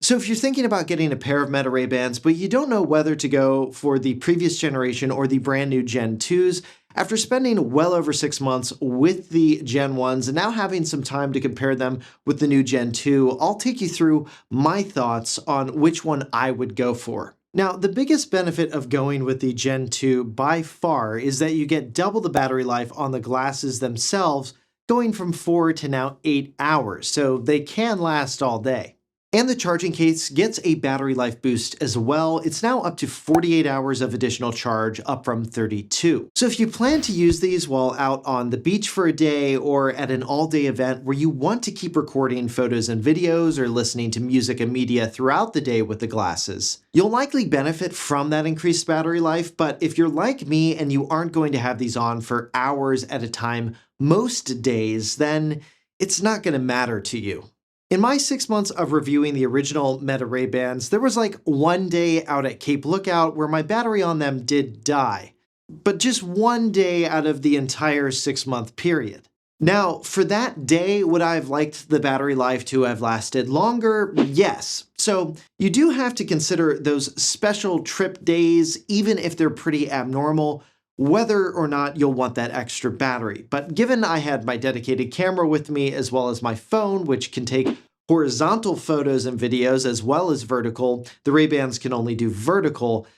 So if you're thinking about getting a pair of Meta Ray-Bans, but you don't know whether to go for the previous generation or the brand new Gen 2s, after spending well over 6 months with the Gen 1s and now having some time to compare them with the new Gen 2, I'll take you through my thoughts on which one I would go for. Now, the biggest benefit of going with the Gen 2 by far is that you get double the battery life on the glasses themselves, going from 4 to now 8 hours, so they can last all day. And the charging case gets a battery life boost as well. It's now up to 48 hours of additional charge, up from 32. So if you plan to use these while out on the beach for a day or at an all-day event where you want to keep recording photos and videos or listening to music and media throughout the day with the glasses, you'll likely benefit from that increased battery life. But if you're like me and you aren't going to have these on for hours at a time most days, then it's not going to matter to you. In my 6 months of reviewing the original Meta Ray-Bans, there was like one day out at Cape Lookout where my battery on them did die, but just one day out of the entire 6-month period. Now, for that day, would I have liked the battery life to have lasted longer? Yes. So you do have to consider those special trip days, even if they're pretty abnormal, whether or not you'll want that extra battery. But given I had my dedicated camera with me as well as my phone, which can take horizontal photos and videos as well as vertical, the Ray-Bans can only do vertical,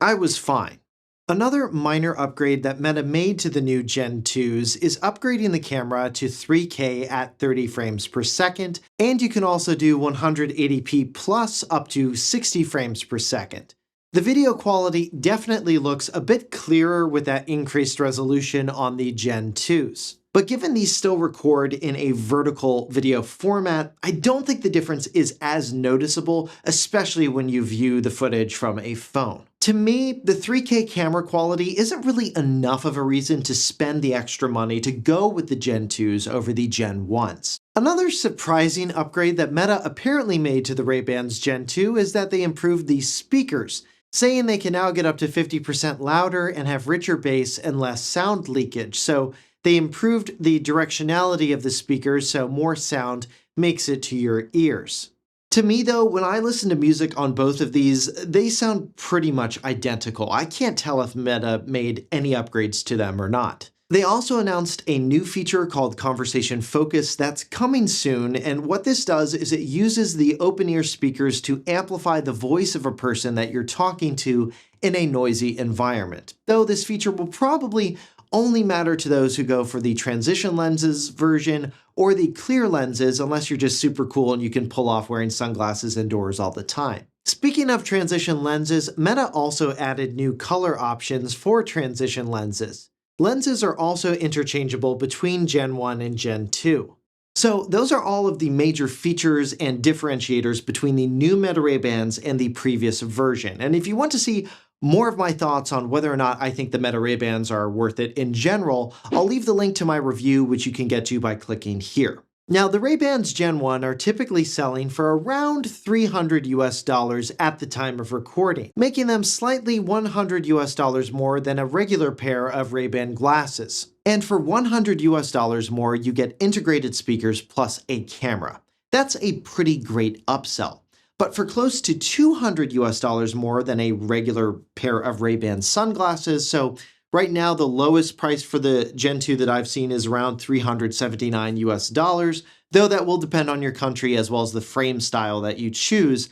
I was fine. Another minor upgrade that Meta made to the new Gen 2s is upgrading the camera to 3K at 30 frames per second, and you can also do 180p plus up to 60 frames per second. The video quality definitely looks a bit clearer with that increased resolution on the Gen 2s. But given these still record in a vertical video format, I don't think the difference is as noticeable, especially when you view the footage from a phone. To me, the 3K camera quality isn't really enough of a reason to spend the extra money to go with the Gen 2s over the Gen 1s. Another surprising upgrade that Meta apparently made to the Ray-Bans Gen 2 is that they improved the speakers, saying they can now get up to 50% louder and have richer bass and less sound leakage. So they improved the directionality of the speakers so more sound makes it to your ears. To me though, when I listen to music on both of these, they sound pretty much identical. I can't tell if Meta made any upgrades to them or not. They also announced a new feature called Conversation Focus that's coming soon, and what this does is it uses the open-ear speakers to amplify the voice of a person that you're talking to in a noisy environment. Though this feature will probably only matter to those who go for the transition lenses version or the clear lenses, unless you're just super cool and you can pull off wearing sunglasses indoors all the time. Speaking of transition lenses, Meta also added new color options for transition lenses. Lenses are also interchangeable between Gen 1 and Gen 2. So those are all of the major features and differentiators between the new Meta Ray-Bans and the previous version. And if you want to see more of my thoughts on whether or not I think the Meta Ray-Bans are worth it in general, I'll leave the link to my review, which you can get to by clicking here. Now, the Ray-Bans Gen 1 are typically selling for around $300 at the time of recording, making them slightly $100 more than a regular pair of Ray-Ban glasses. And for $100 more, you get integrated speakers plus a camera. That's a pretty great upsell. But for close to $200 more than a regular pair of Ray-Ban sunglasses, so right now, the lowest price for the Gen 2 that I've seen is around $379, though that will depend on your country as well as the frame style that you choose.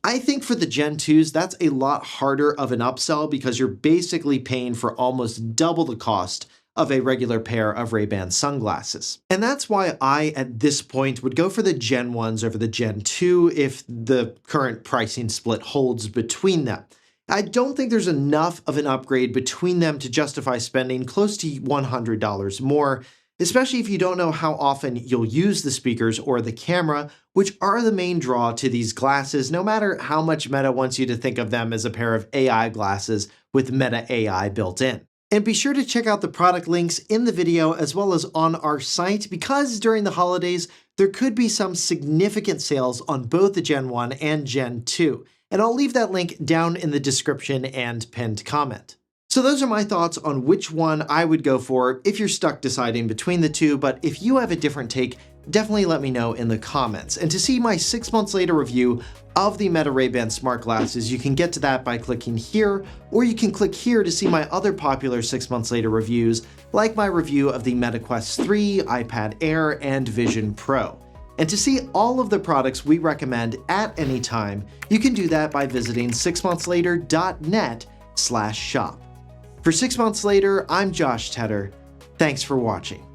I think for the Gen 2s, that's a lot harder of an upsell because you're basically paying for almost double the cost of a regular pair of Ray-Ban sunglasses. And that's why I, at this point, would go for the Gen 1s over the Gen 2 if the current pricing split holds between them. I don't think there's enough of an upgrade between them to justify spending close to $100 more, especially if you don't know how often you'll use the speakers or the camera, which are the main draw to these glasses, no matter how much Meta wants you to think of them as a pair of AI glasses with Meta AI built in. And be sure to check out the product links in the video as well as on our site, because during the holidays, there could be some significant sales on both the Gen 1 and Gen 2. And I'll leave that link down in the description and pinned comment. So those are my thoughts on which one I would go for if you're stuck deciding between the two, but if you have a different take, definitely let me know in the comments. And to see my 6 months later review, of the Meta Ray-Ban smart glasses. You can get to that by clicking here, or you can click here to see my other popular 6 months later reviews, like my review of the Meta Quest 3, iPad Air, and Vision Pro. And to see all of the products we recommend at any time, you can do that by visiting 6montslater.net/shop. For 6 Months Later, I'm Josh Tedder. Thanks for watching.